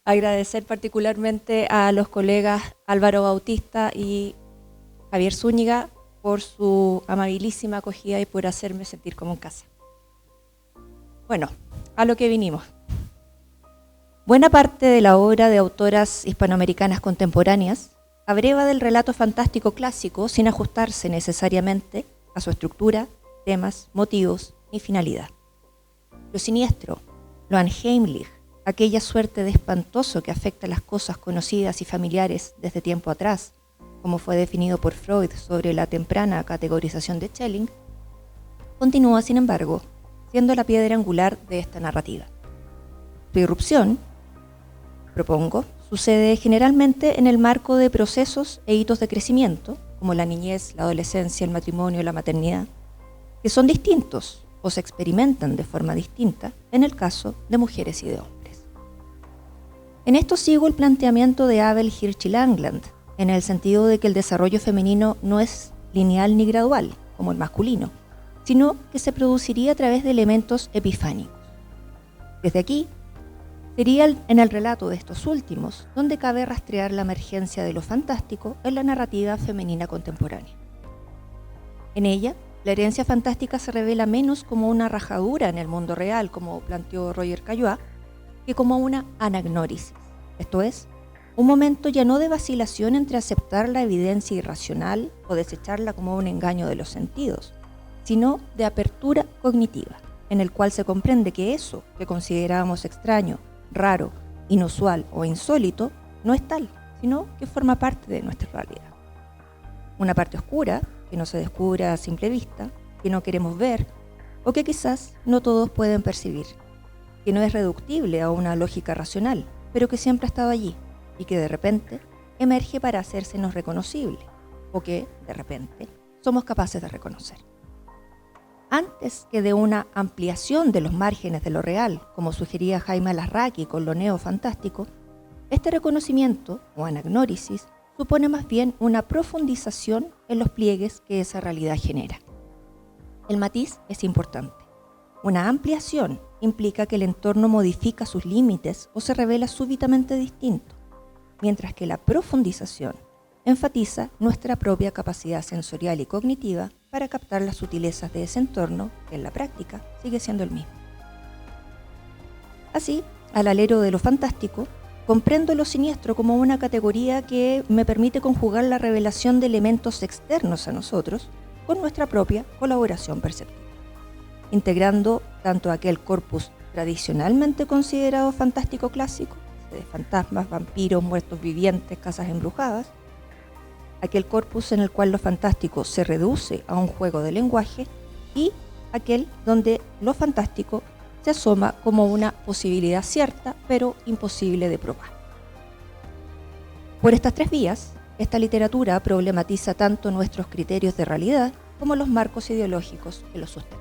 Agradecer particularmente a los colegas Álvaro Bautista y Javier Zúñiga por su amabilísima acogida y por hacerme sentir como en casa. Bueno, a lo que vinimos. Buena parte de la obra de autoras hispanoamericanas contemporáneas abreva del relato fantástico clásico sin ajustarse necesariamente a su estructura, temas, motivos ni finalidad. Lo siniestro, lo unheimlich, aquella suerte de espantoso que afecta a las cosas conocidas y familiares desde tiempo atrás, como fue definido por Freud sobre la temprana categorización de Schelling, continúa, sin embargo, siendo la piedra angular de esta narrativa. Su irrupción, propongo, sucede generalmente en el marco de procesos e hitos de crecimiento, como la niñez, la adolescencia, el matrimonio, la maternidad, que son distintos o se experimentan de forma distinta en el caso de mujeres y de hombres. En esto sigo el planteamiento de Abel Hirsch-Langland, en el sentido de que el desarrollo femenino no es lineal ni gradual, como el masculino, sino que se produciría a través de elementos epifánicos. Desde aquí, sería en el relato de estos últimos donde cabe rastrear la emergencia de lo fantástico en la narrativa femenina contemporánea. En ella, la herencia fantástica se revela menos como una rajadura en el mundo real, como planteó Roger Caillois, que como una anagnórisis, esto es, un momento ya no de vacilación entre aceptar la evidencia irracional o desecharla como un engaño de los sentidos, sino de apertura cognitiva, en el cual se comprende que eso que considerábamos extraño, raro, inusual o insólito no es tal, sino que forma parte de nuestra realidad. Una parte oscura, que no se descubre a simple vista, que no queremos ver, o que quizás no todos pueden percibir, que no es reductible a una lógica racional, pero que siempre ha estado allí, y que de repente emerge para hacérsenos reconocible, o que, de repente, somos capaces de reconocer. Antes que de una ampliación de los márgenes de lo real, como sugería Jaime Alarraqui con lo neofantástico, este reconocimiento, o anagnórisis, supone más bien una profundización en los pliegues que esa realidad genera. El matiz es importante. Una ampliación implica que el entorno modifica sus límites o se revela súbitamente distinto, mientras que la profundización enfatiza nuestra propia capacidad sensorial y cognitiva para captar las sutilezas de ese entorno, que en la práctica sigue siendo el mismo. Así, al alero de lo fantástico, comprendo lo siniestro como una categoría que me permite conjugar la revelación de elementos externos a nosotros con nuestra propia colaboración perceptiva, integrando tanto aquel corpus tradicionalmente considerado fantástico clásico, de fantasmas, vampiros, muertos vivientes, casas embrujadas, aquel corpus en el cual lo fantástico se reduce a un juego de lenguaje, y aquel donde lo fantástico se asoma como una posibilidad cierta, pero imposible de probar. Por estas tres vías, esta literatura problematiza tanto nuestros criterios de realidad como los marcos ideológicos que los sustentan.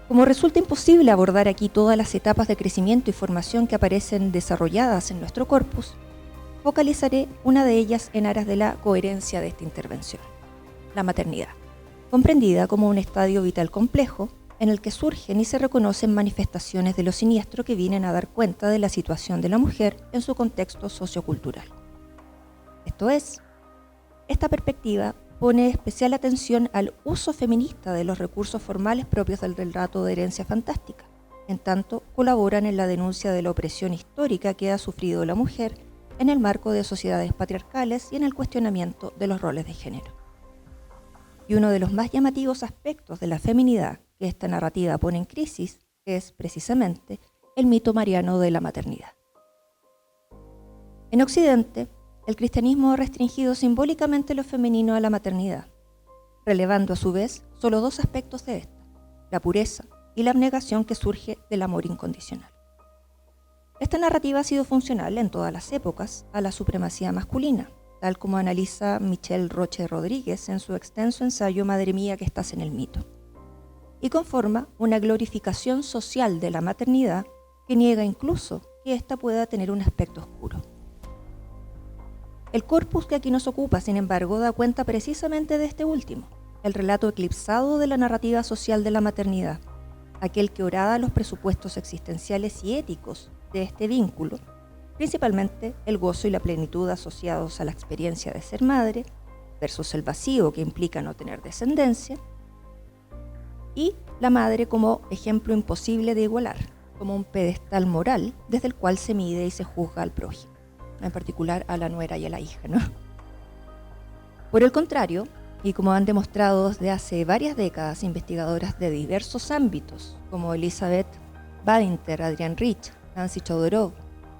Como resulta imposible abordar aquí todas las etapas de crecimiento y formación que aparecen desarrolladas en nuestro corpus, focalizaré una de ellas en aras de la coherencia de esta intervención: la maternidad, comprendida como un estadio vital complejo en el que surgen y se reconocen manifestaciones de lo siniestro que vienen a dar cuenta de la situación de la mujer en su contexto sociocultural. Esto es, esta perspectiva pone especial atención al uso feminista de los recursos formales propios del relato de herencia fantástica, en tanto colaboran en la denuncia de la opresión histórica que ha sufrido la mujer en el marco de sociedades patriarcales y en el cuestionamiento de los roles de género. Y uno de los más llamativos aspectos de la feminidad que esta narrativa pone en crisis es, precisamente, el mito mariano de la maternidad. En Occidente, el cristianismo ha restringido simbólicamente lo femenino a la maternidad, relevando a su vez solo dos aspectos de esta: la pureza y la abnegación que surge del amor incondicional. Esta narrativa ha sido funcional en todas las épocas a la supremacía masculina, tal como analiza Michelle Roche Rodríguez en su extenso ensayo Madre mía que estás en el mito, y conforma una glorificación social de la maternidad que niega incluso que ésta pueda tener un aspecto oscuro. El corpus que aquí nos ocupa, sin embargo, da cuenta precisamente de este último, el relato eclipsado de la narrativa social de la maternidad, aquel que horada los presupuestos existenciales y éticos de este vínculo, principalmente el gozo y la plenitud asociados a la experiencia de ser madre, versus el vacío que implica no tener descendencia, y la madre como ejemplo imposible de igualar, como un pedestal moral desde el cual se mide y se juzga al prójimo, en particular a la nuera y a la hija, ¿no? Por el contrario, y como han demostrado desde hace varias décadas investigadoras de diversos ámbitos, como Elizabeth Badinter, Adrienne Rich, Nancy Chodorov,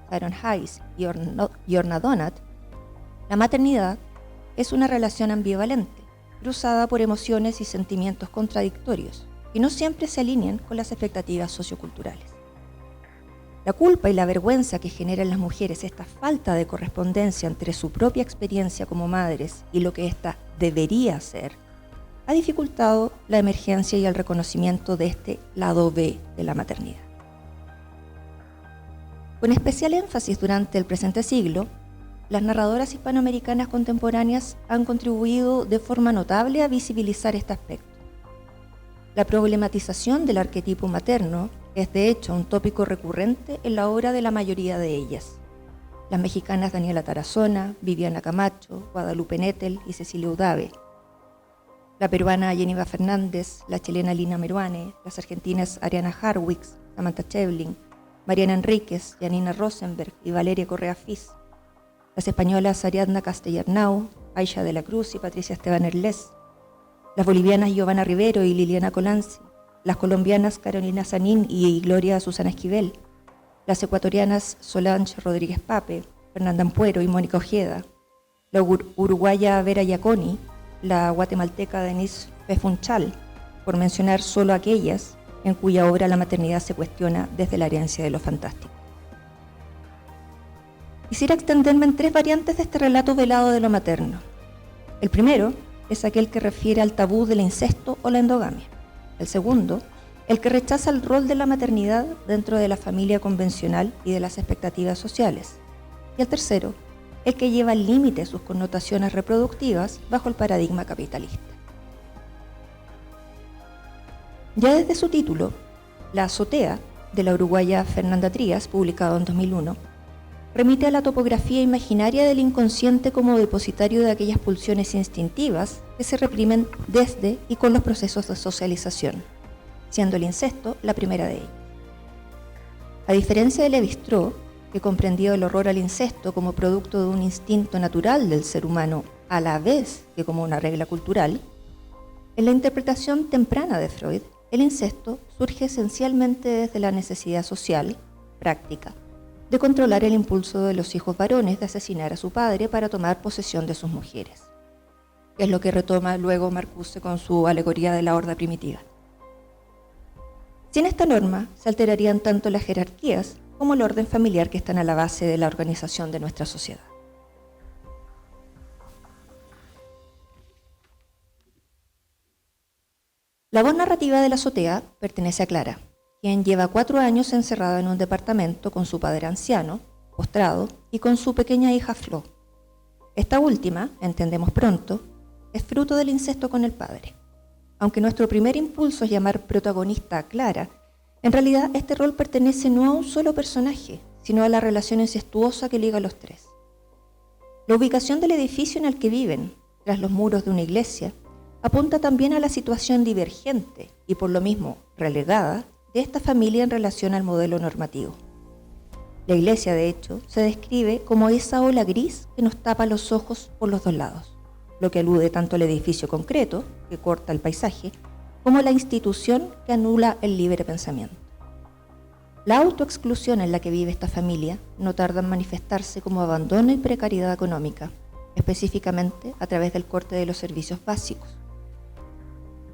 Sharon Hayes y Orna Donat, la maternidad es una relación ambivalente, cruzada por emociones y sentimientos contradictorios, que no siempre se alinean con las expectativas socioculturales. La culpa y la vergüenza que genera en las mujeres esta falta de correspondencia entre su propia experiencia como madres y lo que ésta debería ser, ha dificultado la emergencia y el reconocimiento de este lado B de la maternidad. Con especial énfasis durante el presente siglo, las narradoras hispanoamericanas contemporáneas han contribuido de forma notable a visibilizar este aspecto. La problematización del arquetipo materno es de hecho un tópico recurrente en la obra de la mayoría de ellas. Las mexicanas Daniela Tarazona, Viviana Camacho, Guadalupe Nettel y Cecilia Udave. La peruana Jennifer Fernández, la chilena Lina Meruane, las argentinas Ariana Harwicz, Samantha Chevlin, Mariana Enríquez, Janina Rosenberg y Valeria Correa Fis. Las españolas Ariadna Castellarnau, Aisha de la Cruz y Patricia Esteban Erles. Las bolivianas Giovanna Rivero y Liliana Colanzi. Las colombianas Carolina Sanín y Gloria Susana Esquivel, las ecuatorianas Solange Rodríguez Pape, Fernanda Ampuero y Mónica Ojeda, la uruguaya Vera Iaconi, la guatemalteca Denise Pefunchal, por mencionar solo aquellas en cuya obra la maternidad se cuestiona desde la herencia de lo fantástico. Quisiera extenderme en tres variantes de este relato velado de lo materno. El primero es aquel que refiere al tabú del incesto o la endogamia. El segundo, el que rechaza el rol de la maternidad dentro de la familia convencional y de las expectativas sociales. Y el tercero, el que lleva al límite sus connotaciones reproductivas bajo el paradigma capitalista. Ya desde su título, La azotea, de la uruguaya Fernanda Trías, publicado en 2001, remite a la topografía imaginaria del inconsciente como depositario de aquellas pulsiones instintivas que se reprimen desde y con los procesos de socialización, siendo el incesto la primera de ellas. A diferencia de Lévi-Strauss, que comprendió el horror al incesto como producto de un instinto natural del ser humano a la vez que como una regla cultural, en la interpretación temprana de Freud, el incesto surge esencialmente desde la necesidad social, práctica, de controlar el impulso de los hijos varones de asesinar a su padre para tomar posesión de sus mujeres, que es lo que retoma luego Marcuse con su alegoría de la horda primitiva. Sin esta norma, se alterarían tanto las jerarquías como el orden familiar que están a la base de la organización de nuestra sociedad. La voz narrativa de la azotea pertenece a Clara, quien lleva 4 años encerrada en un departamento con su padre anciano, postrado, y con su pequeña hija Flo. Esta última, entendemos pronto, es fruto del incesto con el padre. Aunque nuestro primer impulso es llamar protagonista a Clara, en realidad este rol pertenece no a un solo personaje, sino a la relación incestuosa que liga a los tres. La ubicación del edificio en el que viven, tras los muros de una iglesia, apunta también a la situación divergente y por lo mismo relegada de esta familia en relación al modelo normativo. La iglesia, de hecho, se describe como esa ola gris que nos tapa los ojos por los dos lados, lo que alude tanto al edificio concreto, que corta el paisaje, como a la institución que anula el libre pensamiento. La autoexclusión en la que vive esta familia no tarda en manifestarse como abandono y precariedad económica, específicamente a través del corte de los servicios básicos.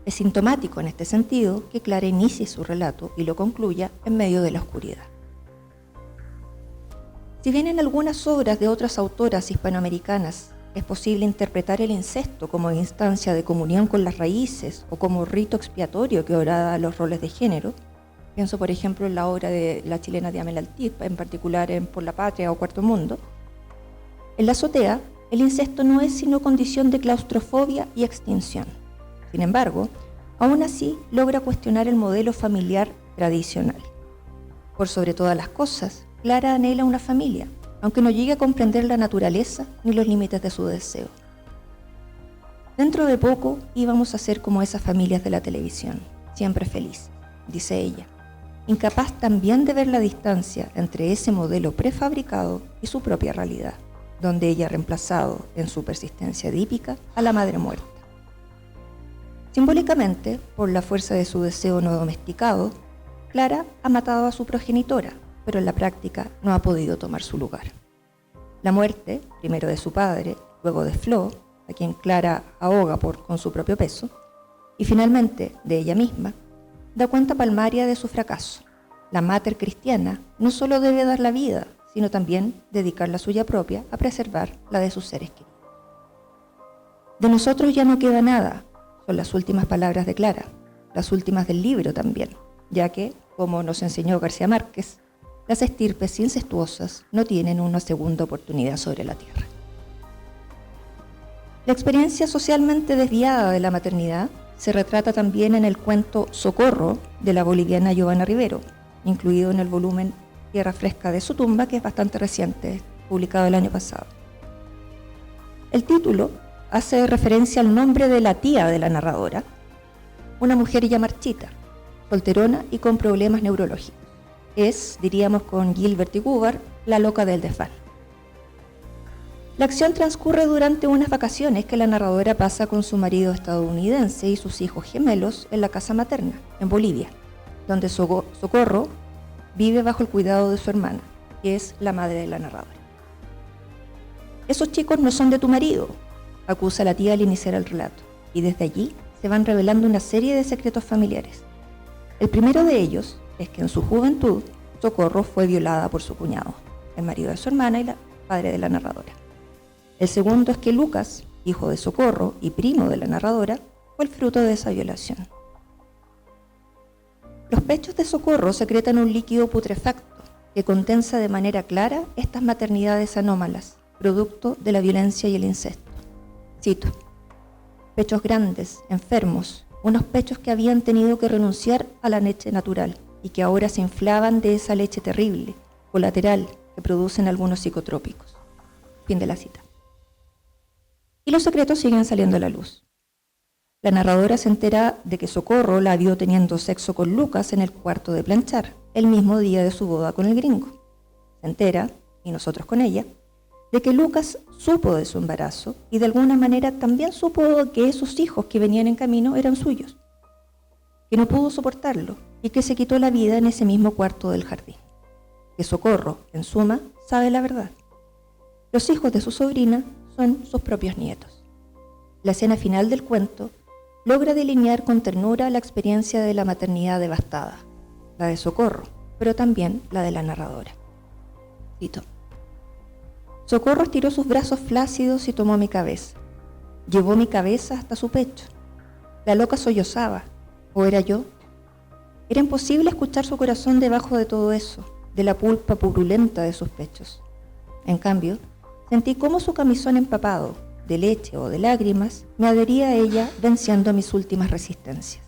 Es sintomático en este sentido que Clara inicie su relato y lo concluya en medio de la oscuridad. Si bien en algunas obras de otras autoras hispanoamericanas es posible interpretar el incesto como instancia de comunión con las raíces o como rito expiatorio que orada los roles de género, pienso por ejemplo en la obra de la chilena Diamela Altip, en particular en Por la Patria o Cuarto Mundo, en la azotea el incesto no es sino condición de claustrofobia y extinción. Sin embargo, aún así logra cuestionar el modelo familiar tradicional. Por sobre todas las cosas, Clara anhela una familia, aunque no llegue a comprender la naturaleza ni los límites de su deseo. Dentro de poco íbamos a ser como esas familias de la televisión, siempre felices, dice ella, incapaz también de ver la distancia entre ese modelo prefabricado y su propia realidad, donde ella ha reemplazado en su persistencia edípica a la madre muerta. Simbólicamente, por la fuerza de su deseo no domesticado, Clara ha matado a su progenitora, pero en la práctica no ha podido tomar su lugar. La muerte, primero de su padre, luego de Flo, a quien Clara ahoga con su propio peso, y finalmente de ella misma, da cuenta palmaria de su fracaso. La mater cristiana no solo debe dar la vida, sino también dedicar la suya propia a preservar la de sus seres queridos. De nosotros ya no queda nada, son las últimas palabras de Clara, las últimas del libro también, ya que, como nos enseñó García Márquez, las estirpes incestuosas no tienen una segunda oportunidad sobre la tierra. La experiencia socialmente desviada de la maternidad se retrata también en el cuento Socorro de la boliviana Giovanna Rivero, incluido en el volumen Tierra Fresca de su tumba, que es bastante reciente, publicado el año pasado. El título hace referencia al nombre de la tía de la narradora, una mujer ya marchita, solterona y con problemas neurológicos. Es, diríamos con Gilbert y Gubar, la loca del desván. La acción transcurre durante unas vacaciones que la narradora pasa con su marido estadounidense y sus hijos gemelos en la casa materna, en Bolivia, donde Socorro vive bajo el cuidado de su hermana, que es la madre de la narradora. Esos chicos no son de tu marido, acusa la tía al iniciar el relato, y desde allí se van revelando una serie de secretos familiares. El primero de ellos es que en su juventud Socorro fue violada por su cuñado, el marido de su hermana y padre de la narradora. El segundo es que Lucas, hijo de Socorro y primo de la narradora, fue el fruto de esa violación. Los pechos de Socorro secretan un líquido putrefacto que condensa de manera clara estas maternidades anómalas, producto de la violencia y el incesto. Cito: pechos grandes, enfermos, unos pechos que habían tenido que renunciar a la leche natural y que ahora se inflaban de esa leche terrible, colateral, que producen algunos psicotrópicos. Fin de la cita. Y los secretos siguen saliendo a la luz. La narradora se entera de que Socorro la vio teniendo sexo con Lucas en el cuarto de planchar, el mismo día de su boda con el gringo. Se entera, y nosotros con ella, de que Lucas supo de su embarazo y de alguna manera también supo que esos hijos que venían en camino eran suyos, que no pudo soportarlo y que se quitó la vida en ese mismo cuarto del jardín. Que Socorro, en suma, sabe la verdad. Los hijos de su sobrina son sus propios nietos. La escena final del cuento logra delinear con ternura la experiencia de la maternidad devastada, la de Socorro, pero también la de la narradora. Cito: Socorro estiró sus brazos flácidos y tomó mi cabeza. Llevó mi cabeza hasta su pecho. La loca sollozaba, ¿o era yo? Era imposible escuchar su corazón debajo de todo eso, de la pulpa purulenta de sus pechos. En cambio, sentí cómo su camisón empapado, de leche o de lágrimas, me adhería a ella venciendo mis últimas resistencias.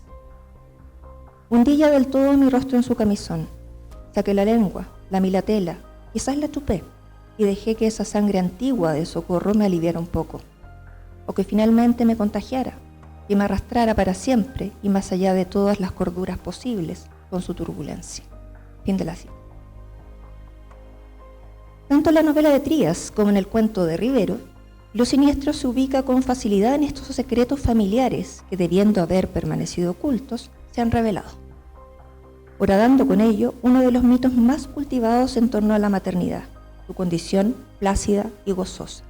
Hundí ya del todo mi rostro en su camisón. Saqué la lengua, lamí la tela, quizás la chupé, y dejé que esa sangre antigua de Socorro me aliviara un poco, o que finalmente me contagiara, que me arrastrara para siempre y más allá de todas las corduras posibles con su turbulencia. Fin de la cita. Tanto en la novela de Trías como en el cuento de Rivero, lo siniestro se ubica con facilidad en estos secretos familiares que, debiendo haber permanecido ocultos, se han revelado, horadando con ello uno de los mitos más cultivados en torno a la maternidad, su condición plácida y gozosa.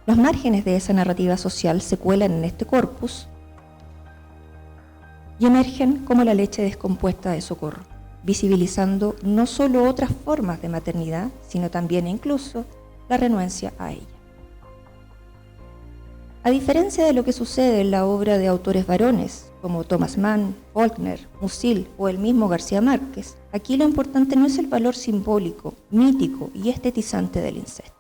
Los márgenes de esa narrativa social se cuelan en este corpus y emergen como la leche descompuesta de Socorro, visibilizando no solo otras formas de maternidad, sino también e incluso la renuencia a ella. A diferencia de lo que sucede en la obra de autores varones, como Thomas Mann, Faulkner, Musil o el mismo García Márquez, aquí lo importante no es el valor simbólico, mítico y estetizante del incesto.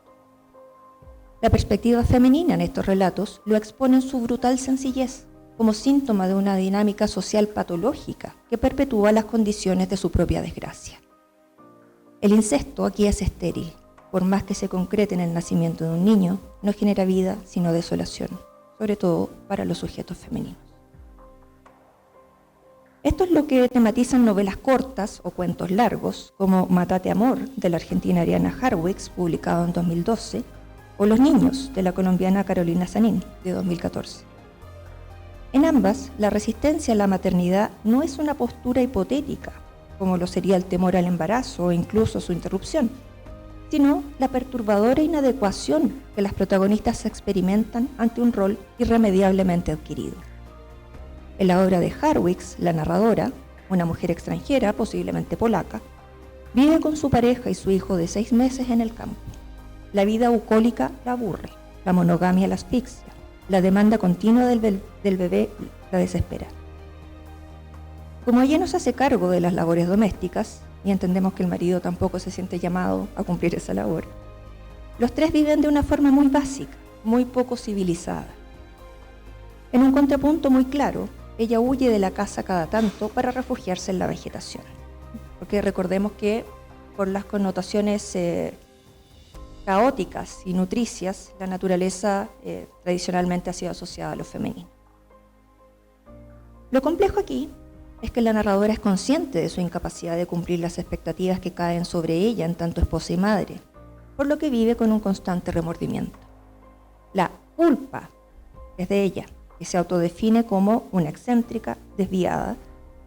La perspectiva femenina en estos relatos lo expone en su brutal sencillez, como síntoma de una dinámica social patológica que perpetúa las condiciones de su propia desgracia. El incesto aquí es estéril. Por más que se concrete en el nacimiento de un niño, no genera vida sino desolación, sobre todo para los sujetos femeninos. Esto es lo que tematizan novelas cortas o cuentos largos, como Mátate Amor, de la argentina Ariana Harwicz, publicado en 2012, o Los Niños, de la colombiana Carolina Sanín, de 2014. En ambas, la resistencia a la maternidad no es una postura hipotética, como lo sería el temor al embarazo o incluso su interrupción, sino la perturbadora inadecuación que las protagonistas experimentan ante un rol irremediablemente adquirido. En la obra de Harwicz, la narradora, una mujer extranjera, posiblemente polaca, vive con su pareja y su hijo de 6 meses en el campo. La vida bucólica la aburre, la monogamia la asfixia, la demanda continua del bebé la desespera. Como ella no se hace cargo de las labores domésticas, y entendemos que el marido tampoco se siente llamado a cumplir esa labor, los tres viven de una forma muy básica, muy poco civilizada. En un contrapunto muy claro, ella huye de la casa cada tanto para refugiarse en la vegetación. Porque recordemos que por las connotaciones caóticas y nutricias, la naturaleza tradicionalmente ha sido asociada a lo femenino. Lo complejo aquí es que la narradora es consciente de su incapacidad de cumplir las expectativas que caen sobre ella en tanto esposa y madre, por lo que vive con un constante remordimiento. La culpa es de ella, que se autodefine como una excéntrica, desviada,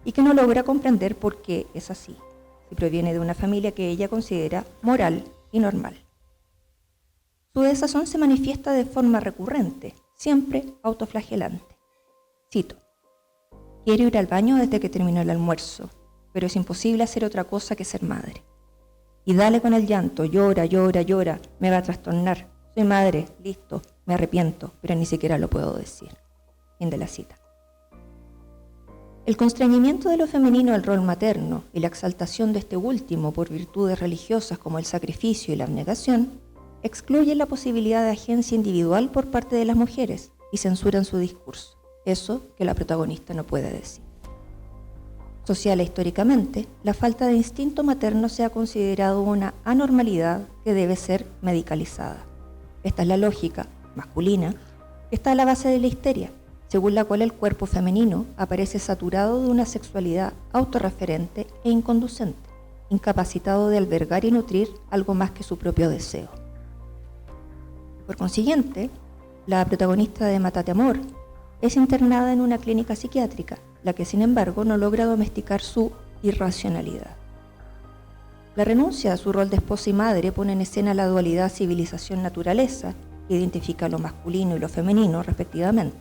y que no logra comprender por qué es así, si proviene de una familia que ella considera moral y normal. Su desazón se manifiesta de forma recurrente, siempre autoflagelante. Cito: quiero ir al baño desde que terminó el almuerzo, pero es imposible hacer otra cosa que ser madre. Y dale con el llanto, llora, llora, llora, me va a trastornar. Soy madre, listo, me arrepiento, pero ni siquiera lo puedo decir. Fin de la cita. El constreñimiento de lo femenino al rol materno y la exaltación de este último por virtudes religiosas como el sacrificio y la abnegación excluyen la posibilidad de agencia individual por parte de las mujeres y censuran su discurso, eso que la protagonista no puede decir. Social e históricamente, la falta de instinto materno se ha considerado una anormalidad que debe ser medicalizada. Esta es la lógica masculina que está a la base de la histeria, según la cual el cuerpo femenino aparece saturado de una sexualidad autorreferente e inconducente, incapacitado de albergar y nutrir algo más que su propio deseo. Por consiguiente, la protagonista de Mátate Amor es internada en una clínica psiquiátrica, la que sin embargo no logra domesticar su irracionalidad. La renuncia a su rol de esposa y madre pone en escena la dualidad civilización-naturaleza, que identifica lo masculino y lo femenino respectivamente.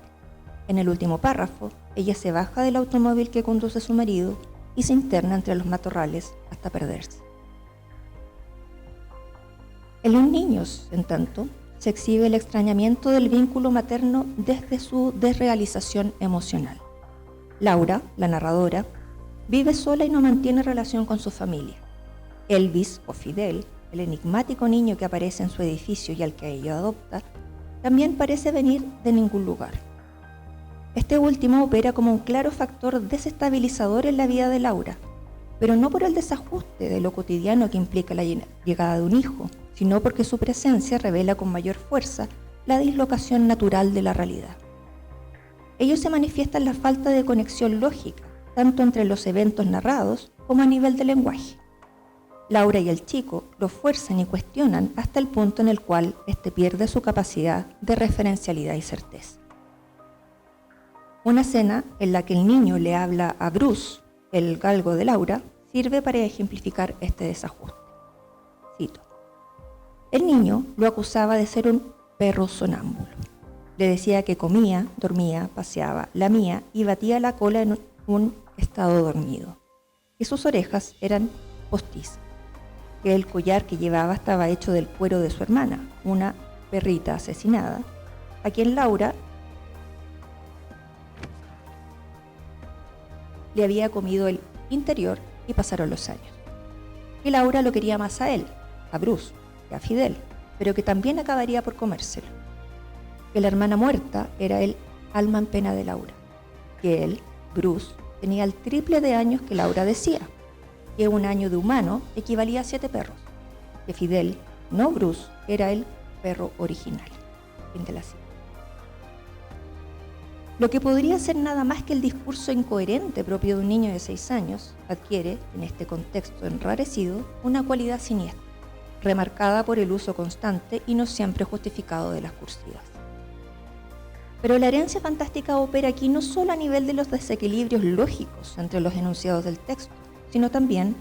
En el último párrafo, ella se baja del automóvil que conduce a su marido y se interna entre los matorrales hasta perderse. En Los Niños, en tanto, se exhibe el extrañamiento del vínculo materno desde su desrealización emocional. Laura, la narradora, vive sola y no mantiene relación con su familia. Elvis, o Fidel, el enigmático niño que aparece en su edificio y al que ella adopta, también parece venir de ningún lugar. Este último opera como un claro factor desestabilizador en la vida de Laura, pero no por el desajuste de lo cotidiano que implica la llegada de un hijo, sino porque su presencia revela con mayor fuerza la dislocación natural de la realidad. Ello se manifiesta en la falta de conexión lógica, tanto entre los eventos narrados como a nivel de lenguaje. Laura y el chico lo fuerzan y cuestionan hasta el punto en el cual éste pierde su capacidad de referencialidad y certeza. Una escena en la que el niño le habla a Bruce, el galgo de Laura, sirve para ejemplificar este desajuste. Cito: el niño lo acusaba de ser un perro sonámbulo. Le decía que comía, dormía, paseaba, lamía y batía la cola en un estado dormido, que sus orejas eran postizas, que el collar que llevaba estaba hecho del cuero de su hermana, una perrita asesinada, a quien Laura le había comido el interior y pasaron los años. Que Laura lo quería más a él, a Bruce, que a Fidel, pero que también acabaría por comérselo. Que la hermana muerta era el alma en pena de Laura, que él, Bruce, tenía el triple de años que Laura decía, que un año de humano equivalía a 7 perros, que Fidel, no Bruce, era el perro original. Fin de la cita. Lo que podría ser nada más que el discurso incoherente propio de un niño de 6 años, adquiere, en este contexto enrarecido, una cualidad siniestra, remarcada por el uso constante y no siempre justificado de las cursivas. Pero la herencia fantástica opera aquí no solo a nivel de los desequilibrios lógicos entre los enunciados del texto, sino también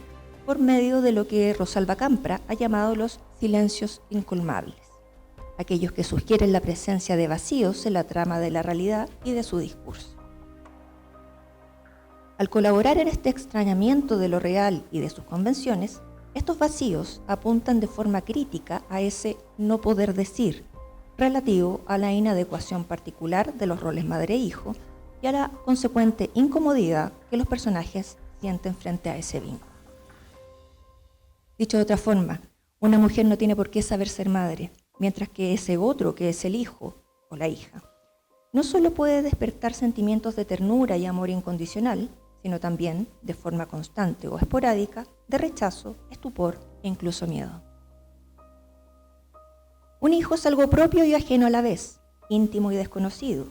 por medio de lo que Rosalba Campra ha llamado los silencios incolmables, aquellos que sugieren la presencia de vacíos en la trama de la realidad y de su discurso. Al colaborar en este extrañamiento de lo real y de sus convenciones, estos vacíos apuntan de forma crítica a ese no poder decir, relativo a la inadecuación particular de los roles madre e hijo y a la consecuente incomodidad que los personajes sienten frente a ese vínculo. Dicho de otra forma, una mujer no tiene por qué saber ser madre, mientras que ese otro, que es el hijo o la hija, no solo puede despertar sentimientos de ternura y amor incondicional, sino también, de forma constante o esporádica, de rechazo, estupor e incluso miedo. Un hijo es algo propio y ajeno a la vez, íntimo y desconocido,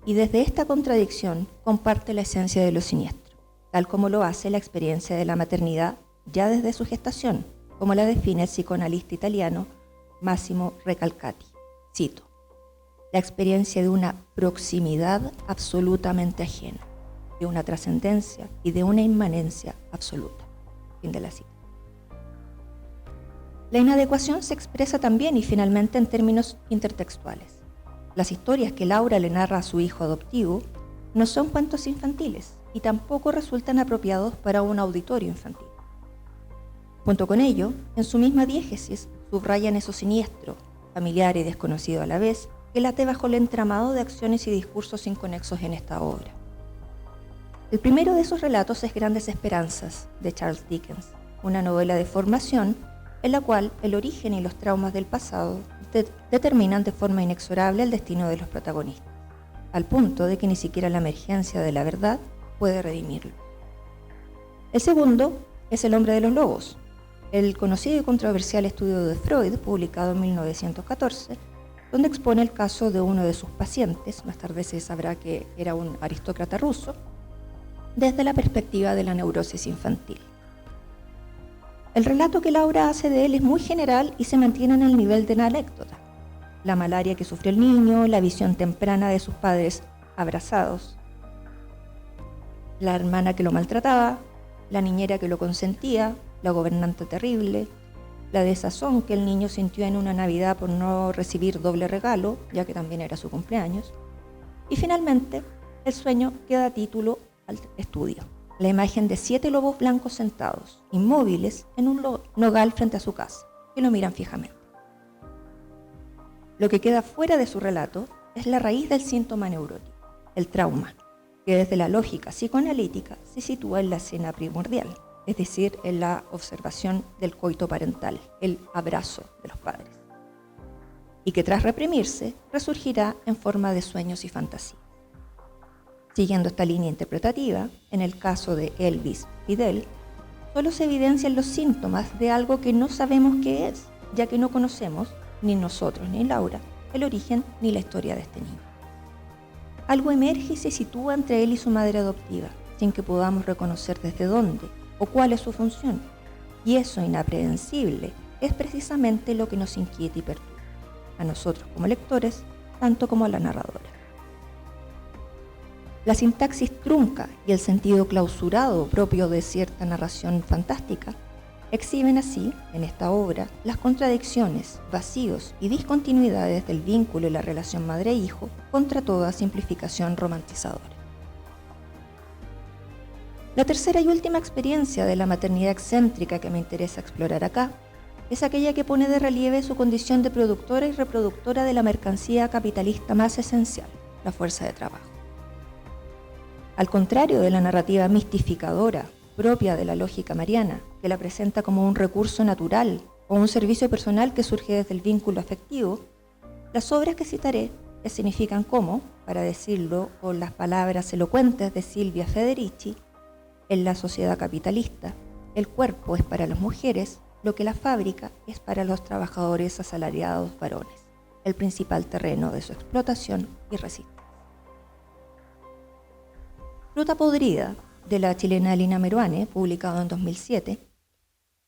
y desde esta contradicción comparte la esencia de lo siniestro, tal como lo hace la experiencia de la maternidad ya desde su gestación, como la define el psicoanalista italiano Massimo Recalcati. Cito: la experiencia de una proximidad absolutamente ajena, de una trascendencia y de una inmanencia absoluta. Fin de la cita. La inadecuación se expresa también y finalmente en términos intertextuales. Las historias que Laura le narra a su hijo adoptivo no son cuentos infantiles y tampoco resultan apropiados para un auditorio infantil. Junto con ello, en su misma diégesis subrayan eso siniestro, familiar y desconocido a la vez, que late bajo el entramado de acciones y discursos inconexos en esta obra. El primero de esos relatos es Grandes Esperanzas, de Charles Dickens, una novela de formación en la cual el origen y los traumas del pasado determinan de forma inexorable el destino de los protagonistas, al punto de que ni siquiera la emergencia de la verdad puede redimirlo. El segundo es El hombre de los lobos, el conocido y controversial estudio de Freud, publicado en 1914, donde expone el caso de uno de sus pacientes, más tarde se sabrá que era un aristócrata ruso, desde la perspectiva de la neurosis infantil. El relato que Laura hace de él es muy general y se mantiene en el nivel de la anécdota. La malaria que sufrió el niño, la visión temprana de sus padres abrazados, la hermana que lo maltrataba, la niñera que lo consentía, la gobernante terrible, la desazón que el niño sintió en una Navidad por no recibir doble regalo, ya que también era su cumpleaños, y finalmente el sueño que da título al estudio, la imagen de 7 lobos blancos sentados, inmóviles, en un nogal frente a su casa, que lo miran fijamente. Lo que queda fuera de su relato es la raíz del síntoma neurótico, el trauma, que desde la lógica psicoanalítica se sitúa en la escena primordial, es decir, en la observación del coito parental, el abrazo de los padres, y que tras reprimirse resurgirá en forma de sueños y fantasías. Siguiendo esta línea interpretativa, en el caso de Elvis Fidel, solo se evidencian los síntomas de algo que no sabemos qué es, ya que no conocemos, ni nosotros ni Laura, el origen ni la historia de este niño. Algo emerge y se sitúa entre él y su madre adoptiva, sin que podamos reconocer desde dónde o cuál es su función, y eso inaprehensible es precisamente lo que nos inquieta y perturba, a nosotros como lectores, tanto como a la narradora. La sintaxis trunca y el sentido clausurado propio de cierta narración fantástica exhiben así, en esta obra, las contradicciones, vacíos y discontinuidades del vínculo y la relación madre-hijo contra toda simplificación romantizadora. La tercera y última experiencia de la maternidad excéntrica que me interesa explorar acá es aquella que pone de relieve su condición de productora y reproductora de la mercancía capitalista más esencial, la fuerza de trabajo. Al contrario de la narrativa mistificadora propia de la lógica mariana, que la presenta como un recurso natural o un servicio personal que surge desde el vínculo afectivo, las obras que citaré significan como, para decirlo con las palabras elocuentes de Silvia Federici, en la sociedad capitalista, el cuerpo es para las mujeres lo que la fábrica es para los trabajadores asalariados varones, el principal terreno de su explotación y resistencia. Fruta podrida, de la chilena Lina Meruane, publicado en 2007,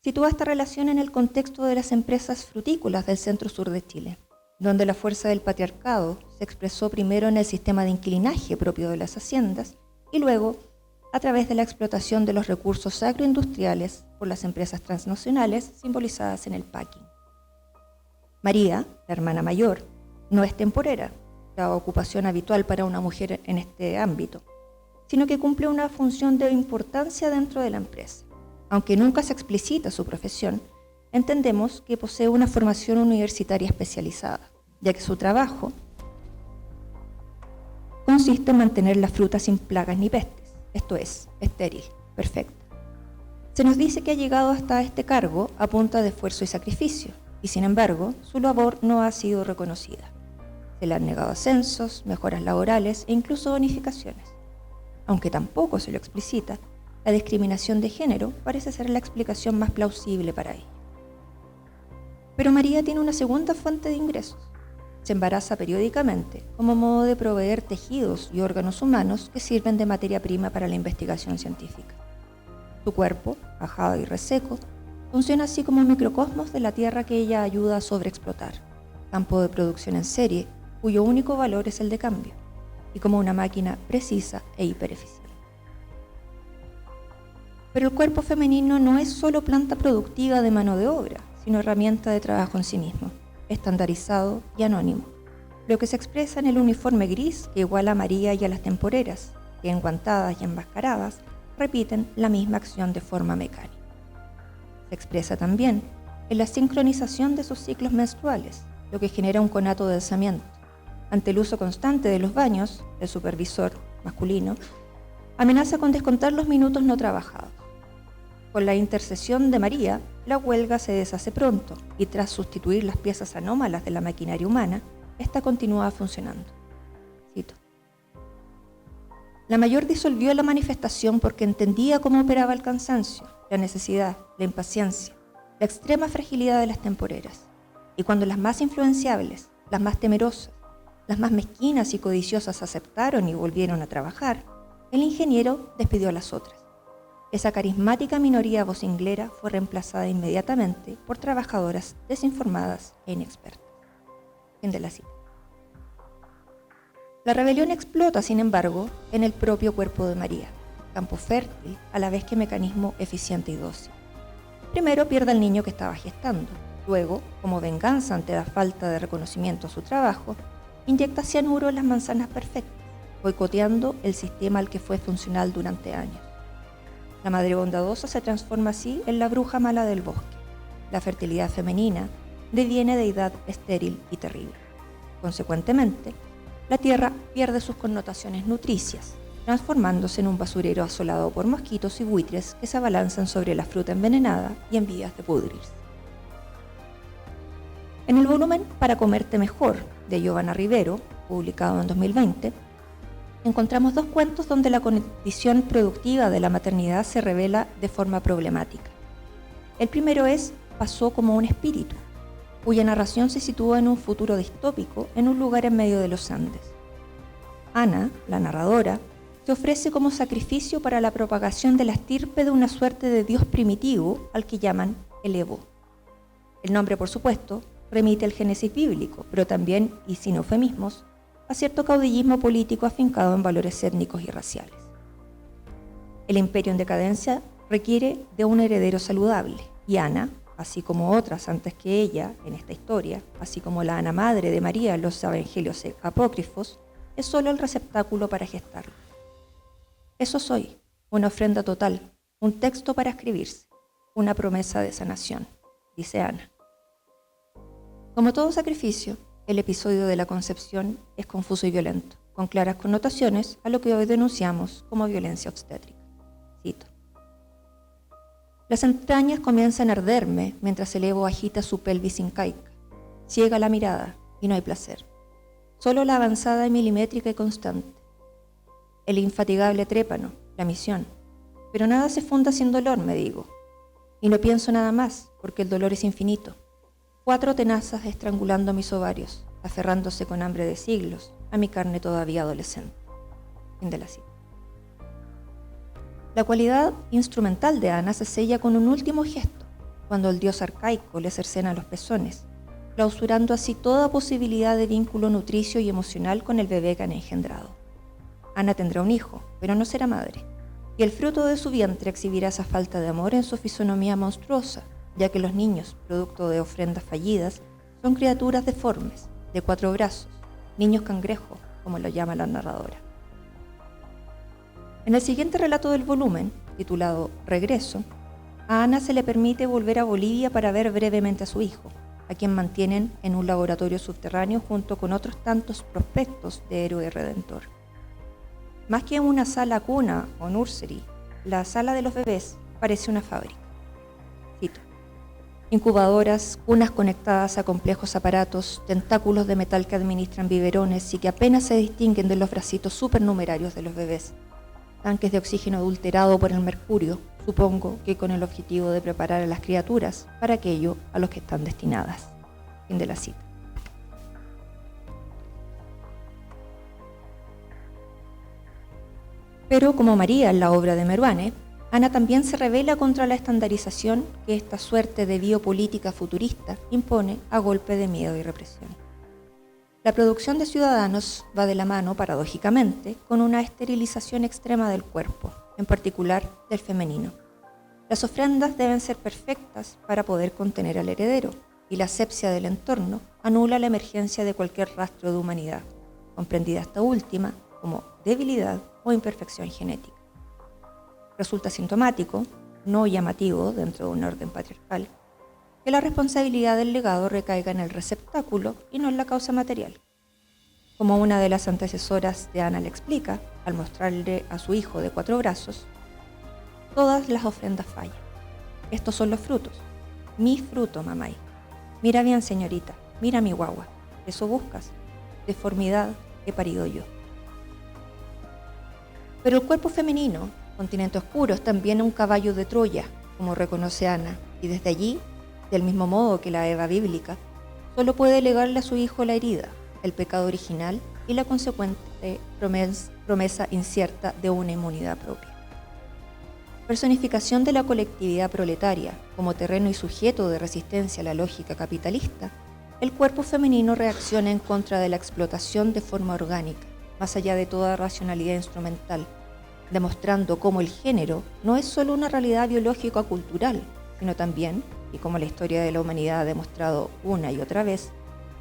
sitúa esta relación en el contexto de las empresas frutícolas del centro-sur de Chile, donde la fuerza del patriarcado se expresó primero en el sistema de inquilinaje propio de las haciendas y luego a través de la explotación de los recursos agroindustriales por las empresas transnacionales simbolizadas en el packing. María, la hermana mayor, no es temporera, la ocupación habitual para una mujer en este ámbito, sino que cumple una función de importancia dentro de la empresa. Aunque nunca se explicita su profesión, entendemos que posee una formación universitaria especializada, ya que su trabajo consiste en mantener la fruta sin plagas ni pestes, esto es, estéril, perfecta. Se nos dice que ha llegado hasta este cargo a punta de esfuerzo y sacrificio, y sin embargo, su labor no ha sido reconocida. Se le han negado ascensos, mejoras laborales e incluso bonificaciones. Aunque tampoco se lo explicita, la discriminación de género parece ser la explicación más plausible para ello. Pero María tiene una segunda fuente de ingresos. Se embaraza periódicamente como modo de proveer tejidos y órganos humanos que sirven de materia prima para la investigación científica. Su cuerpo, ajado y reseco, funciona así como un microcosmos de la tierra que ella ayuda a sobreexplotar, campo de producción en serie cuyo único valor es el de cambio, y como una máquina precisa e hipereficiente. Pero el cuerpo femenino no es solo planta productiva de mano de obra, sino herramienta de trabajo en sí mismo, estandarizado y anónimo, lo que se expresa en el uniforme gris que iguala a María y a las temporeras, que enguantadas y enmascaradas repiten la misma acción de forma mecánica. Se expresa también en la sincronización de sus ciclos menstruales, lo que genera un conato de alzamiento. Ante el uso constante de los baños, el supervisor masculino amenaza con descontar los minutos no trabajados. Con la intercesión de María, la huelga se deshace pronto y tras sustituir las piezas anómalas de la maquinaria humana, esta continúa funcionando. Cito: la mayor disolvió la manifestación porque entendía cómo operaba el cansancio, la necesidad, la impaciencia, la extrema fragilidad de las temporeras. Y cuando las más influenciables, las más temerosas, las más mezquinas y codiciosas aceptaron y volvieron a trabajar, el ingeniero despidió a las otras. Esa carismática minoría vocinglera fue reemplazada inmediatamente por trabajadoras desinformadas e inexpertas. Fin de la cita. La rebelión explota, sin embargo, en el propio cuerpo de María, campo fértil a la vez que mecanismo eficiente y dócil. Primero pierde al niño que estaba gestando, luego, como venganza ante la falta de reconocimiento a su trabajo, inyecta cianuro en las manzanas perfectas, boicoteando el sistema al que fue funcional durante años. La madre bondadosa se transforma así en la bruja mala del bosque. La fertilidad femenina deviene deidad estéril y terrible. Consecuentemente, la tierra pierde sus connotaciones nutricias, transformándose en un basurero asolado por mosquitos y buitres que se abalanzan sobre la fruta envenenada y en vías de pudrirse. En el volumen Para comerte mejor, de Giovanna Rivero, publicado en 2020, encontramos dos cuentos donde la condición productiva de la maternidad se revela de forma problemática. El primero es Pasó como un espíritu, cuya narración se sitúa en un futuro distópico en un lugar en medio de los Andes. Ana, la narradora, se ofrece como sacrificio para la propagación de la estirpe de una suerte de dios primitivo al que llaman el Evo. El nombre, por supuesto, remite al Génesis bíblico, pero también, y sin eufemismos, a cierto caudillismo político afincado en valores étnicos y raciales. El imperio en decadencia requiere de un heredero saludable, y Ana, así como otras antes que ella en esta historia, así como la Ana madre de María en los evangelios apócrifos, es solo el receptáculo para gestarlo. Eso soy, una ofrenda total, un texto para escribirse, una promesa de sanación, dice Ana. Como todo sacrificio, el episodio de la concepción es confuso y violento, con claras connotaciones a lo que hoy denunciamos como violencia obstétrica. Cito: las entrañas comienzan a arderme mientras el Evo agita su pelvis incaica. Ciega la mirada y no hay placer. Solo la avanzada milimétrica y constante. El infatigable trépano, la misión. Pero nada se funda sin dolor, me digo. Y no pienso nada más, porque el dolor es infinito. 4 tenazas estrangulando mis ovarios, aferrándose con hambre de siglos a mi carne todavía adolescente. Fin de la cita. La cualidad instrumental de Ana se sella con un último gesto, cuando el dios arcaico le cercena los pezones, clausurando así toda posibilidad de vínculo nutricio y emocional con el bebé que han engendrado. Ana tendrá un hijo, pero no será madre, y el fruto de su vientre exhibirá esa falta de amor en su fisonomía monstruosa, ya que los niños, producto de ofrendas fallidas, son criaturas deformes, de 4 brazos, niños cangrejos, como lo llama la narradora. En el siguiente relato del volumen, titulado Regreso, a Ana se le permite volver a Bolivia para ver brevemente a su hijo, a quien mantienen en un laboratorio subterráneo junto con otros tantos prospectos de héroe redentor. Más que una sala cuna o nursery, la sala de los bebés parece una fábrica. Cito: incubadoras, cunas conectadas a complejos aparatos, tentáculos de metal que administran biberones y que apenas se distinguen de los bracitos supernumerarios de los bebés, tanques de oxígeno adulterado por el mercurio, supongo que con el objetivo de preparar a las criaturas para aquello a los que están destinadas. Fin de la cita. Pero como María en la obra de Meruane, Ana también se rebela contra la estandarización que esta suerte de biopolítica futurista impone a golpe de miedo y represión. La producción de Ciudadanos va de la mano, paradójicamente, con una esterilización extrema del cuerpo, en particular del femenino. Las ofrendas deben ser perfectas para poder contener al heredero, y la asepsia del entorno anula la emergencia de cualquier rastro de humanidad, comprendida esta última como debilidad o imperfección genética. Resulta sintomático, no llamativo dentro de un orden patriarcal, que la responsabilidad del legado recaiga en el receptáculo y no en la causa material. Como una de las antecesoras de Ana le explica, al mostrarle a su hijo de 4 brazos, todas las ofrendas fallan. Estos son los frutos. Mi fruto, mamá. Mira bien, señorita, mira mi guagua. Eso buscas. Deformidad he parido yo. Pero el cuerpo femenino, continente oscuro, es también un caballo de Troya, como reconoce Ana, y desde allí, del mismo modo que la Eva bíblica, solo puede legarle a su hijo la herida, el pecado original y la consecuente promesa incierta de una inmunidad propia. Personificación de la colectividad proletaria como terreno y sujeto de resistencia a la lógica capitalista, el cuerpo femenino reacciona en contra de la explotación de forma orgánica, más allá de toda racionalidad instrumental, demostrando cómo el género no es solo una realidad biológico-cultural, sino también, y como la historia de la humanidad ha demostrado una y otra vez,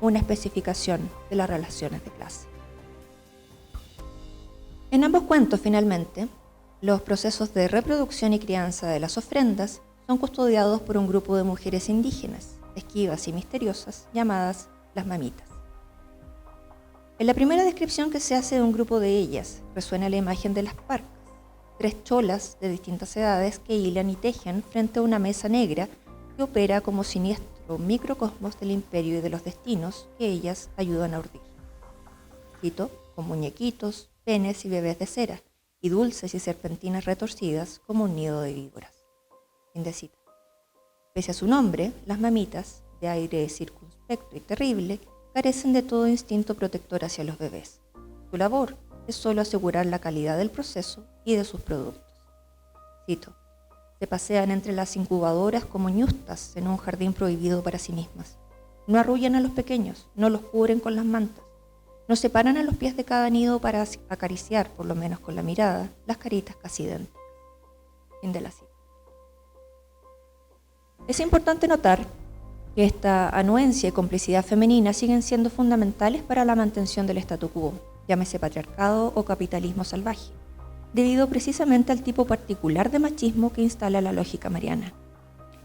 una especificación de las relaciones de clase. En ambos cuentos, finalmente, los procesos de reproducción y crianza de las ofrendas son custodiados por un grupo de mujeres indígenas, esquivas y misteriosas, llamadas las mamitas. En la primera descripción que se hace de un grupo de ellas, resuena la imagen de las parcas, 3 cholas de distintas edades que hilan y tejen frente a una mesa negra que opera como siniestro microcosmos del imperio y de los destinos que ellas ayudan a urdir. Cito: con muñequitos, penes y bebés de cera, y dulces y serpentinas retorcidas como un nido de víboras. Fin de cita. Pese a su nombre, las mamitas, de aire circunspecto y terrible, carecen de todo instinto protector hacia los bebés. Su labor es solo asegurar la calidad del proceso y de sus productos. Cito: se pasean entre las incubadoras como ñustas en un jardín prohibido para sí mismas. No arrullan a los pequeños, no los cubren con las mantas. No se paran a los pies de cada nido para acariciar, por lo menos con la mirada, las caritas casi idénticas. Fin de la cita. Es importante notar que esta anuencia y complicidad femenina siguen siendo fundamentales para la mantención del statu quo, llámese patriarcado o capitalismo salvaje, debido precisamente al tipo particular de machismo que instala la lógica mariana.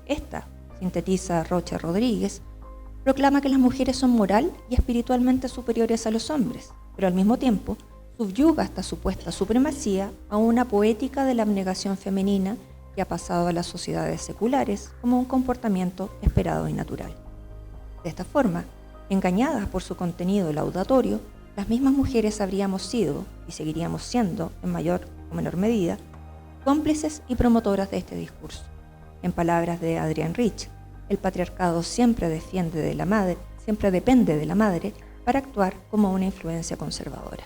Esta, sintetiza Rocha Rodríguez, proclama que las mujeres son moral y espiritualmente superiores a los hombres, pero al mismo tiempo subyuga esta supuesta supremacía a una poética de la abnegación femenina que ha pasado a las sociedades seculares como un comportamiento esperado y natural. De esta forma, engañadas por su contenido laudatorio, las mismas mujeres habríamos sido, y seguiríamos siendo, en mayor o menor medida, cómplices y promotoras de este discurso. En palabras de Adrienne Rich, el patriarcado siempre depende de la madre para actuar como una influencia conservadora.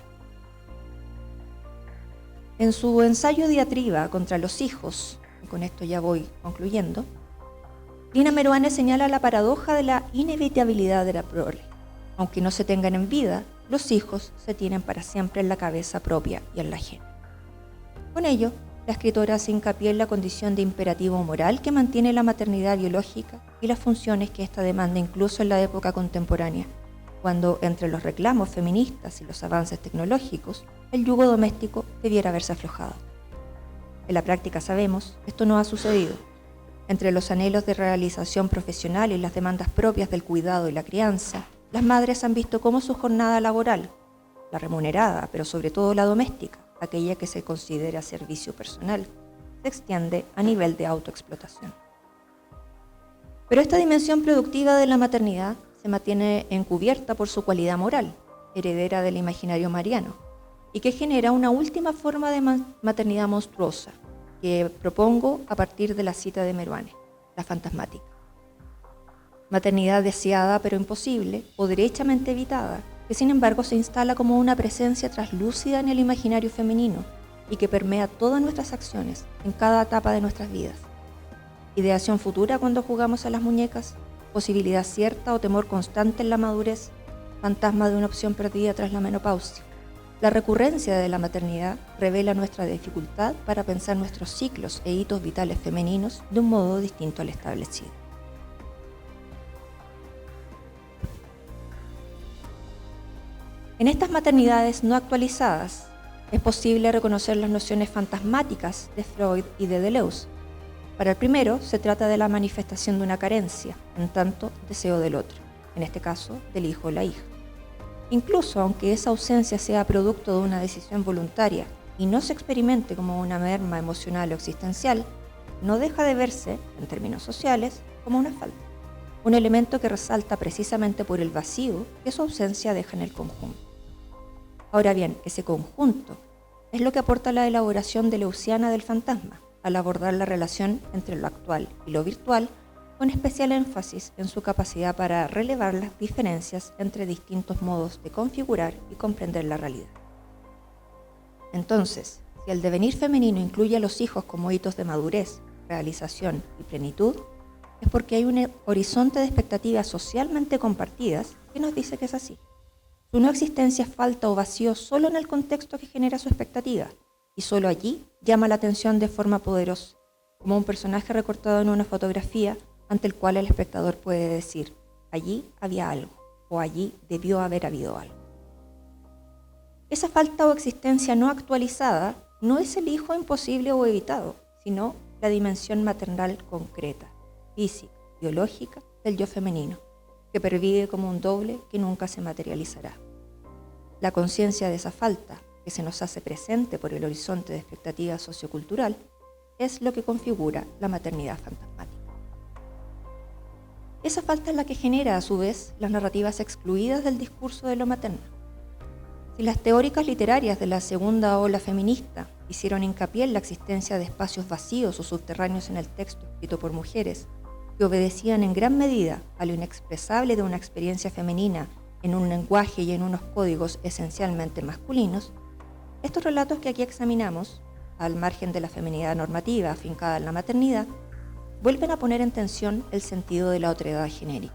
En su ensayo Diatriba contra los hijos, y con esto ya voy concluyendo, Lina Meruane señala la paradoja de la inevitabilidad de la prole. Aunque no se tengan en vida, los hijos se tienen para siempre en la cabeza propia y en la ajena. Con ello, la escritora hace hincapié en la condición de imperativo moral que mantiene la maternidad biológica y las funciones que ésta demanda incluso en la época contemporánea, cuando entre los reclamos feministas y los avances tecnológicos, el yugo doméstico debiera haberse aflojado. En la práctica sabemos, esto no ha sucedido. Entre los anhelos de realización profesional y las demandas propias del cuidado y la crianza, las madres han visto cómo su jornada laboral, la remunerada, pero sobre todo la doméstica, aquella que se considera servicio personal, se extiende a nivel de autoexplotación. Pero esta dimensión productiva de la maternidad se mantiene encubierta por su cualidad moral, heredera del imaginario mariano, y que genera una última forma de maternidad monstruosa, que propongo a partir de la cita de Meruane, la fantasmática. Maternidad deseada pero imposible, o derechamente evitada, que sin embargo se instala como una presencia traslúcida en el imaginario femenino y que permea todas nuestras acciones, en cada etapa de nuestras vidas. Ideación futura cuando jugamos a las muñecas, posibilidad cierta o temor constante en la madurez, fantasma de una opción perdida tras la menopausia. La recurrencia de la maternidad revela nuestra dificultad para pensar nuestros ciclos e hitos vitales femeninos de un modo distinto al establecido. En estas maternidades no actualizadas, es posible reconocer las nociones fantasmáticas de Freud y de Deleuze. Para el primero, se trata de la manifestación de una carencia, en tanto deseo del otro, en este caso, del hijo o la hija. Incluso aunque esa ausencia sea producto de una decisión voluntaria y no se experimente como una merma emocional o existencial, no deja de verse, en términos sociales, como una falta, un elemento que resalta precisamente por el vacío que su ausencia deja en el conjunto. Ahora bien, ese conjunto es lo que aporta la elaboración deleuziana del fantasma, al abordar la relación entre lo actual y lo virtual, con especial énfasis en su capacidad para relevar las diferencias entre distintos modos de configurar y comprender la realidad. Entonces, si el devenir femenino incluye a los hijos como hitos de madurez, realización y plenitud, es porque hay un horizonte de expectativas socialmente compartidas que nos dice que es así. Su no existencia es falta o vacío solo en el contexto que genera su expectativa, y solo allí llama la atención de forma poderosa, como un personaje recortado en una fotografía ante el cual el espectador puede decir, allí había algo, o allí debió haber habido algo. Esa falta o existencia no actualizada no es el hijo imposible o evitado, sino la dimensión maternal concreta, física, biológica del yo femenino, que pervive como un doble que nunca se materializará. La conciencia de esa falta, que se nos hace presente por el horizonte de expectativa sociocultural, es lo que configura la maternidad fantasmática. Esa falta es la que genera, a su vez, las narrativas excluidas del discurso de lo materno. Si las teóricas literarias de la segunda ola feminista hicieron hincapié en la existencia de espacios vacíos o subterráneos en el texto escrito por mujeres, que obedecían en gran medida a lo inexpresable de una experiencia femenina en un lenguaje y en unos códigos esencialmente masculinos, estos relatos que aquí examinamos, al margen de la feminidad normativa afincada en la maternidad, vuelven a poner en tensión el sentido de la otredad genérica.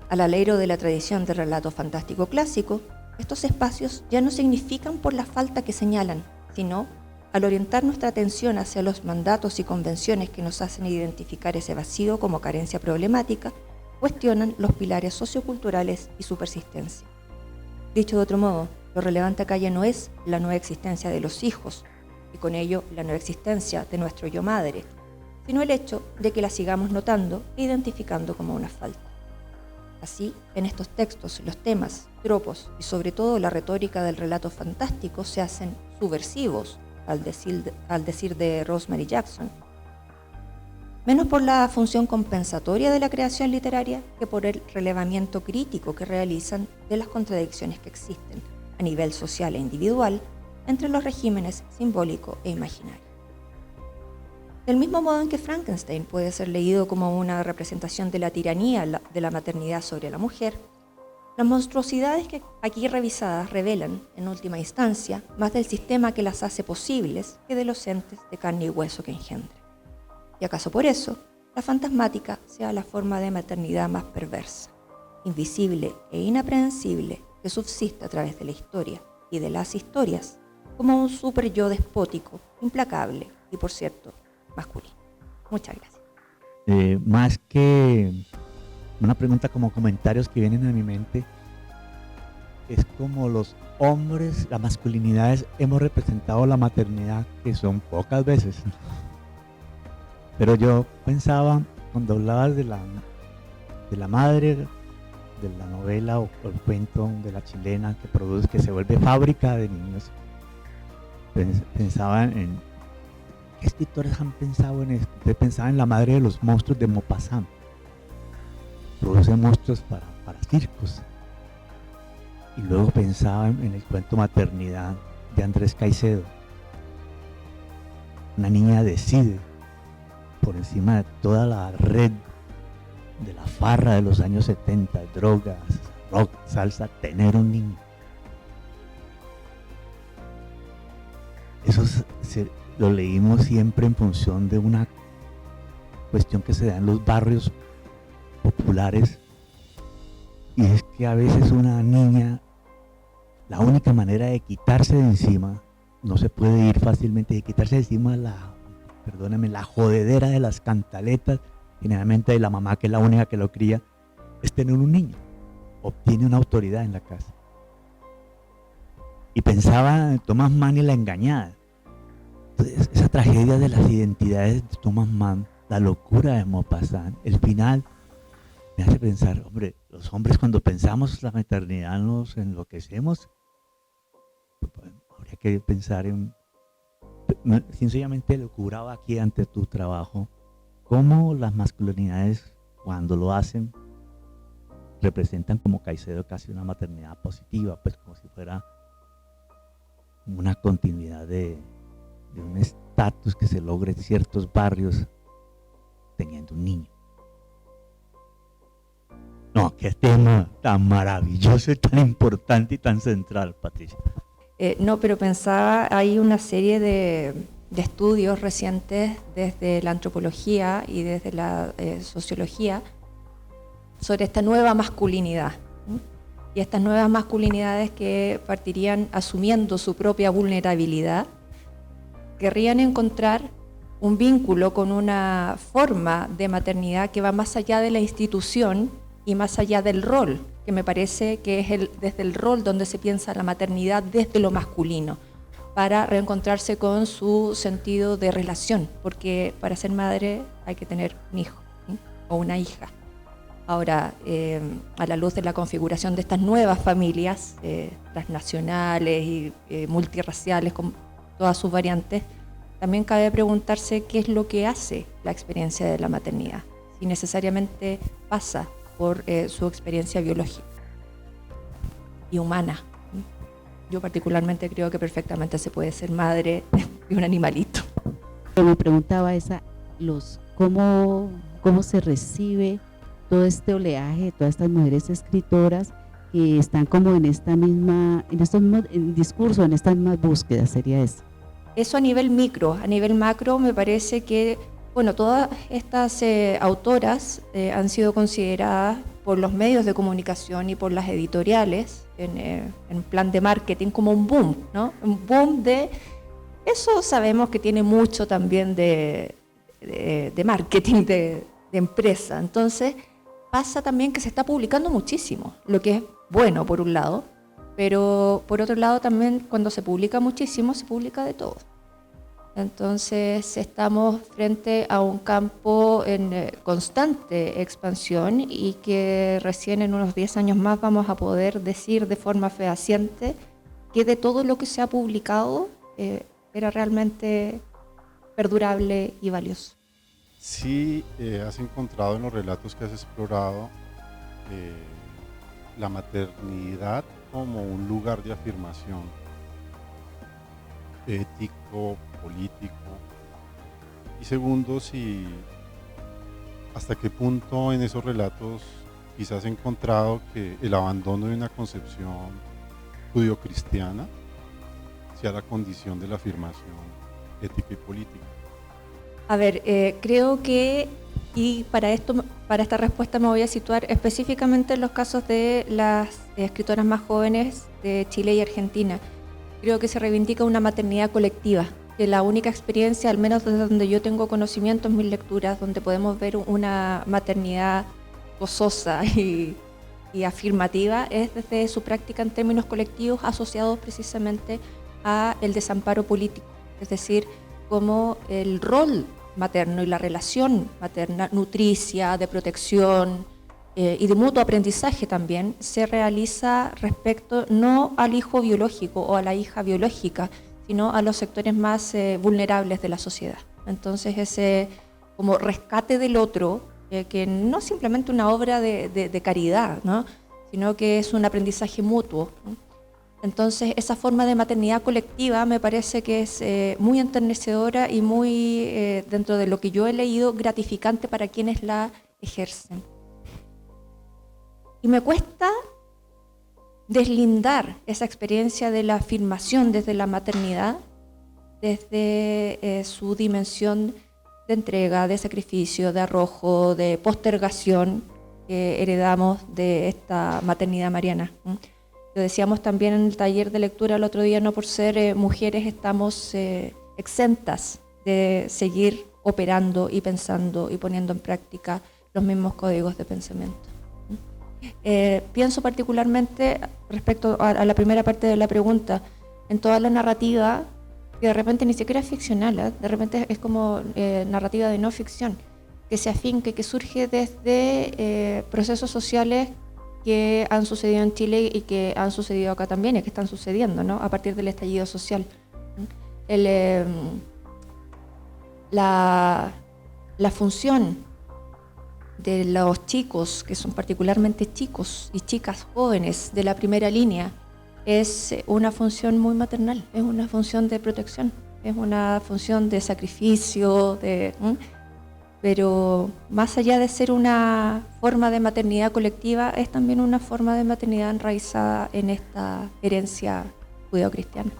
Al alero de la tradición del relato fantástico clásico, estos espacios ya no significan por la falta que señalan, sino, al orientar nuestra atención hacia los mandatos y convenciones que nos hacen identificar ese vacío como carencia problemática, cuestionan los pilares socioculturales y su persistencia. Dicho de otro modo, lo relevante acá ya no es la no existencia de los hijos, y con ello la no existencia de nuestro yo madre, sino el hecho de que la sigamos notando e identificando como una falta. Así, en estos textos, los temas, tropos y sobre todo la retórica del relato fantástico se hacen subversivos, al decir de Rosemary Jackson, menos por la función compensatoria de la creación literaria que por el relevamiento crítico que realizan de las contradicciones que existen a nivel social e individual entre los regímenes simbólico e imaginario. Del mismo modo en que Frankenstein puede ser leído como una representación de la tiranía de la maternidad sobre la mujer, las monstruosidades que aquí revisadas revelan, en última instancia, más del sistema que las hace posibles que de los entes de carne y hueso que engendra. ¿Y acaso por eso la fantasmática sea la forma de maternidad más perversa, invisible e inaprehensible que subsiste a través de la historia y de las historias como un super yo despótico, implacable y, por cierto, masculino? Muchas gracias. Más que una pregunta, como comentarios que vienen a mi mente, es como los hombres, las masculinidades, hemos representado la maternidad, que son pocas veces. Pero yo pensaba, cuando hablabas de la madre, de la novela o el cuento de la chilena que produce, que se vuelve fábrica de niños, pensaba en ¿qué escritores han pensado en esto? Usted pensaba en la madre de los monstruos de Maupassant. Produce monstruos para circos. Y luego pensaba en el cuento Maternidad de Andrés Caicedo. Una niña decide, por encima de toda la red de la farra de los años 70, drogas, rock, salsa, tener un niño. Eso lo leímos siempre en función de una cuestión que se da en los barrios populares, y es que a veces una niña, la única manera de quitarse de encima, no se puede ir fácilmente, de quitarse de encima la jodedera de las cantaletas, generalmente de la mamá, que es la única que lo cría, es tener un niño. Obtiene una autoridad en la casa. Y pensaba en Thomas Mann y la engañada. Entonces, esa tragedia de las identidades de Thomas Mann, la locura de Maupassant, el final me hace pensar, hombre, los hombres cuando pensamos la maternidad nos enloquecemos. Habría que pensar en, sencillamente lo curaba aquí ante tu trabajo, cómo las masculinidades, cuando lo hacen, representan, como Caicedo, casi una maternidad positiva, pues como si fuera una continuidad de un estatus que se logre en ciertos barrios teniendo un niño. No, qué tema tan maravilloso y tan importante y tan central, Patricia. No, pero pensaba, hay una serie de estudios recientes desde la antropología y desde la sociología sobre esta nueva masculinidad. Y estas nuevas masculinidades que partirían asumiendo su propia vulnerabilidad, querrían encontrar un vínculo con una forma de maternidad que va más allá de la institución y más allá del rol, que me parece que es desde el rol donde se piensa la maternidad desde lo masculino, para reencontrarse con su sentido de relación, porque para ser madre hay que tener un hijo, ¿sí? O una hija. Ahora, a la luz de la configuración de estas nuevas familias transnacionales y multirraciales, con todas sus variantes, también cabe preguntarse qué es lo que hace la experiencia de la maternidad, si necesariamente pasa por su experiencia biológica y humana. Yo particularmente creo que perfectamente se puede ser madre de un animalito. Me preguntaba cómo se recibe todo este oleaje, todas estas mujeres escritoras que están como en estos mismos discursos, en estas mismas búsquedas, sería eso. Eso a nivel micro. A nivel macro me parece que, bueno, todas estas autoras han sido consideradas por los medios de comunicación y por las editoriales en plan de marketing como un boom, ¿no? Un boom de... Eso sabemos que tiene mucho también de marketing, de empresa. Entonces pasa también que se está publicando muchísimo, lo que es bueno por un lado, pero por otro lado también cuando se publica muchísimo, se publica de todo. Entonces estamos frente a un campo en constante expansión y que recién en unos 10 años más vamos a poder decir de forma fehaciente que de todo lo que se ha publicado era realmente perdurable y valioso. Sí, has encontrado en los relatos que has explorado la maternidad como un lugar de afirmación ético, político, Y segundo, si hasta qué punto en esos relatos quizás he encontrado que el abandono de una concepción judio-cristiana sea la condición de la afirmación ética y política. A ver, creo que, y para esta respuesta me voy a situar específicamente en los casos de las escritoras más jóvenes de Chile y Argentina. Creo que se reivindica una maternidad colectiva, que la única experiencia, al menos desde donde yo tengo conocimiento en mis lecturas, donde podemos ver una maternidad gozosa y afirmativa, es desde su práctica en términos colectivos asociados precisamente a el desamparo político, es decir, como el rol materno y la relación materna nutricia, de protección y de mutuo aprendizaje también se realiza respecto no al hijo biológico o a la hija biológica, sino a los sectores más vulnerables de la sociedad. Entonces ese como rescate del otro, que no es simplemente una obra de caridad, ¿no? Sino que es un aprendizaje mutuo, ¿no? Entonces esa forma de maternidad colectiva me parece que es muy enternecedora y muy, dentro de lo que yo he leído, gratificante para quienes la ejercen. Y me cuesta deslindar esa experiencia de la afirmación desde la maternidad, desde su dimensión de entrega, de sacrificio, de arrojo, de postergación que heredamos de esta maternidad mariana. Lo decíamos también en el taller de lectura el otro día, no por ser mujeres estamos exentas de seguir operando y pensando y poniendo en práctica los mismos códigos de pensamiento. Pienso particularmente respecto a la primera parte de la pregunta, en toda la narrativa, que de repente ni siquiera es ficcional, de repente es como narrativa de no ficción, que se afinque, que surge desde procesos sociales que han sucedido en Chile y que han sucedido acá también y que están sucediendo, ¿no? A partir del estallido social. La función de los chicos, que son particularmente chicos y chicas jóvenes de la primera línea, es una función muy maternal, es una función de protección, es una función de sacrificio, pero más allá de ser una forma de maternidad colectiva, es también una forma de maternidad enraizada en esta herencia judeocristiana.